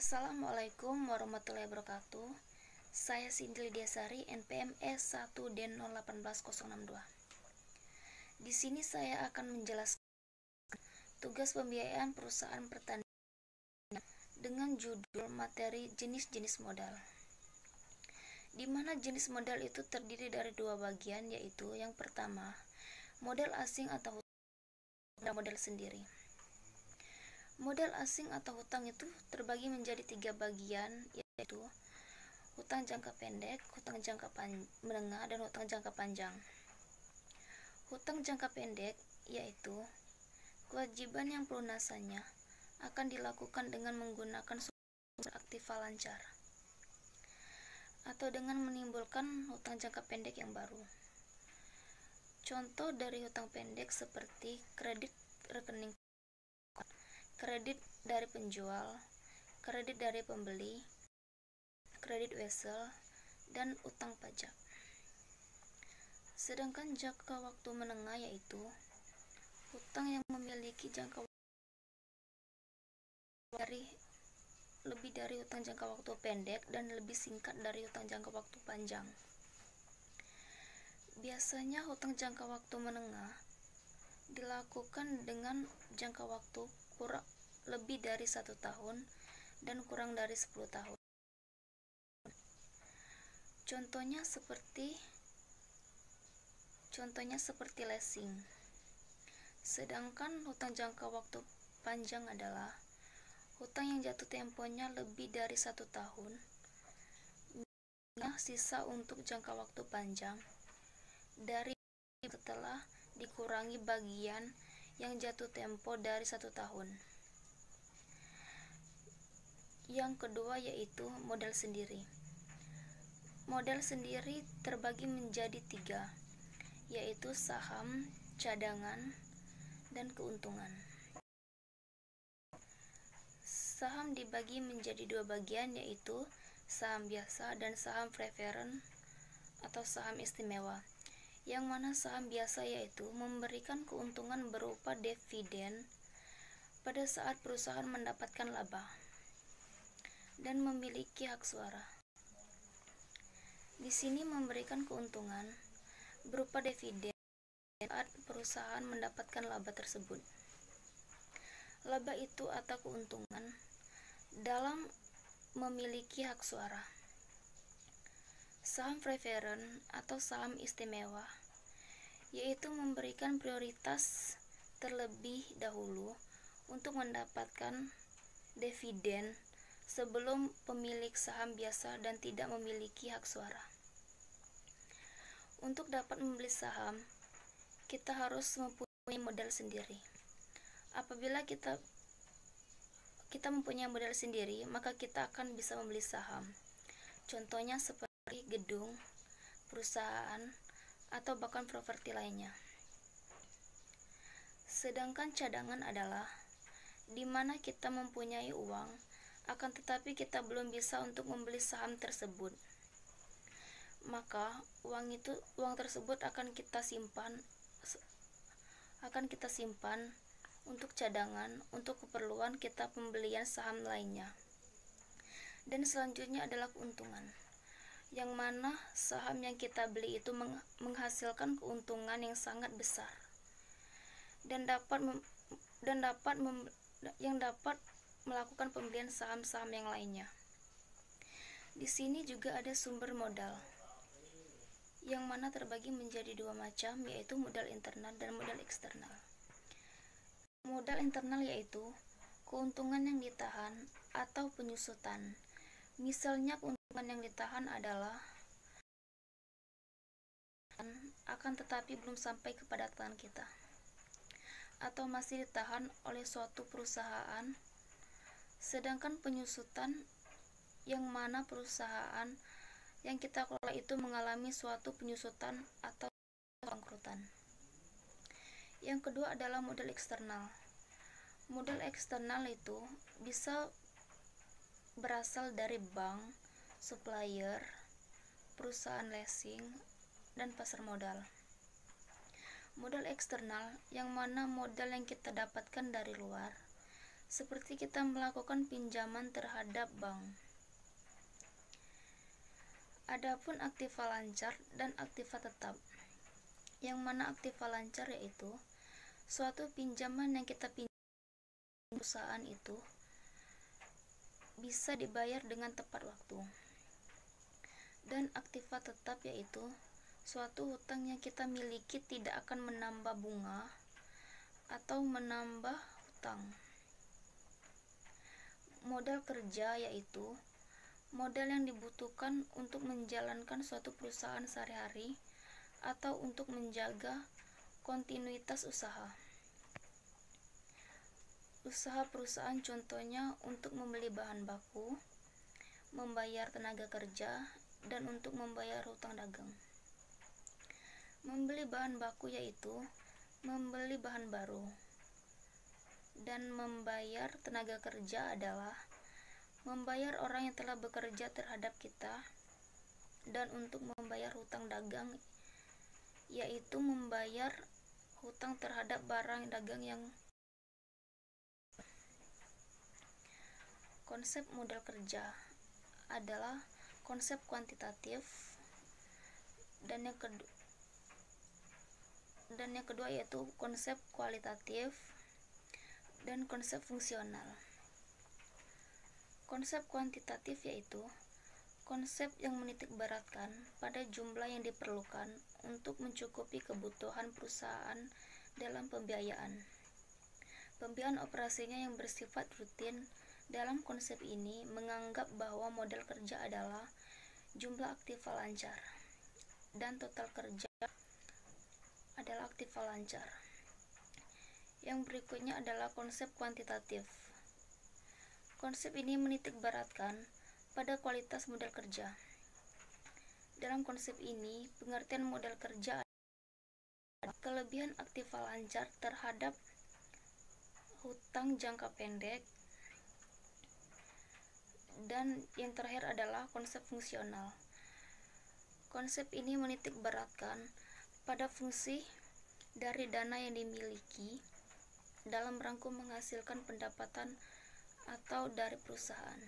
Assalamualaikum warahmatullahi wabarakatuh. Saya Cindy Lydiasari, NPM S1D0180062. Di sini saya akan menjelaskan tugas pembiayaan perusahaan pertanian dengan judul materi jenis-jenis modal. Di mana jenis modal itu terdiri dari dua bagian, yaitu yang pertama, modal asing atau modal sendiri. Modal asing atau hutang itu terbagi menjadi tiga bagian, yaitu hutang jangka pendek, hutang jangka menengah, dan hutang jangka panjang. Hutang jangka pendek yaitu kewajiban yang pelunasannya akan dilakukan dengan menggunakan sumber aktiva lancar atau dengan menimbulkan hutang jangka pendek yang baru. Contoh dari hutang pendek seperti kredit rekening, kredit dari penjual, kredit dari pembeli, kredit wesel, dan utang pajak. Sedangkan jangka waktu menengah yaitu hutang yang memiliki jangka lebih dari hutang jangka waktu pendek dan lebih singkat dari hutang jangka waktu panjang. Biasanya hutang jangka waktu menengah dilakukan dengan jangka waktu kurang lebih dari 1 tahun dan kurang dari 10 tahun. Contohnya seperti leasing. Sedangkan hutang jangka waktu panjang adalah hutang yang jatuh temponya lebih dari 1 tahun, sisa untuk jangka waktu panjang dari setelah dikurangi bagian yang jatuh tempo dari 1 tahun. Yang kedua yaitu modal sendiri. Modal sendiri terbagi menjadi 3, yaitu saham, cadangan, dan keuntungan. Saham dibagi menjadi 2 bagian, yaitu saham biasa dan saham preferen atau saham istimewa. Yang mana saham biasa yaitu memberikan keuntungan berupa dividen pada saat perusahaan mendapatkan laba dan memiliki hak suara. Di sini memberikan keuntungan berupa dividen saat perusahaan mendapatkan laba tersebut. Laba itu atau keuntungan dalam memiliki hak suara. Saham preferen atau saham istimewa yaitu memberikan prioritas terlebih dahulu untuk mendapatkan dividen sebelum pemilik saham biasa dan tidak memiliki hak suara. Untuk dapat membeli saham, kita harus mempunyai modal sendiri. Apabila kita mempunyai modal sendiri, maka kita akan bisa membeli saham. Contohnya seperti gedung, perusahaan, atau bahkan properti lainnya. Sedangkan cadangan adalah di mana kita mempunyai uang, akan tetapi kita belum bisa untuk membeli saham tersebut. Maka uang tersebut akan kita simpan untuk cadangan untuk keperluan kita pembelian saham lainnya. Dan selanjutnya adalah keuntungan, yang mana saham yang kita beli itu menghasilkan keuntungan yang sangat besar dan dapat melakukan pembelian saham-saham yang lainnya. Di sini juga ada sumber modal, yang mana terbagi menjadi 2 macam, yaitu modal internal dan modal eksternal. Modal internal yaitu keuntungan yang ditahan atau penyusutan. Misalnya keuntungan yang ditahan adalah akan tetapi belum sampai kepada tangan kita, atau masih ditahan oleh suatu perusahaan. Sedangkan penyusutan yang mana perusahaan yang kita kelola itu mengalami suatu penyusutan atau bangkrutan. Yang kedua adalah modal eksternal. Modal eksternal itu bisa berasal dari bank, supplier, perusahaan leasing, dan pasar modal. Modal eksternal yang mana modal yang kita dapatkan dari luar, seperti kita melakukan pinjaman terhadap bank. Adapun aktiva lancar dan aktiva tetap, yang mana aktiva lancar yaitu suatu pinjaman yang kita pinjam perusahaan itu bisa dibayar dengan tepat waktu. Dan aktiva tetap yaitu suatu hutang yang kita miliki tidak akan menambah bunga atau menambah hutang. Modal kerja yaitu modal yang dibutuhkan untuk menjalankan suatu perusahaan sehari-hari atau untuk menjaga kontinuitas usaha. Usaha perusahaan contohnya untuk membeli bahan baku, membayar tenaga kerja, dan untuk membayar hutang dagang. Membeli bahan baku yaitu membeli bahan baru, dan membayar tenaga kerja adalah membayar orang yang telah bekerja terhadap kita, dan untuk membayar hutang dagang yaitu membayar hutang terhadap barang dagang yang. Konsep modal kerja adalah konsep kuantitatif, dan yang kedua yaitu konsep kualitatif dan konsep fungsional. Konsep kuantitatif yaitu konsep yang menitikberatkan pada jumlah yang diperlukan untuk mencukupi kebutuhan perusahaan dalam pembiayaan. Pembiayaan operasinya yang bersifat rutin. Dalam konsep ini menganggap bahwa modal kerja adalah jumlah aktiva lancar dan total kerja adalah aktiva lancar. Yang berikutnya adalah konsep kuantitatif. Konsep ini menitikberatkan pada kualitas modal kerja. Dalam konsep ini, pengertian modal kerja adalah kelebihan aktiva lancar terhadap hutang jangka pendek. Dan yang terakhir adalah konsep fungsional. Konsep ini menitikberatkan pada fungsi dari dana yang dimiliki dalam rangka menghasilkan pendapatan atau dari perusahaan.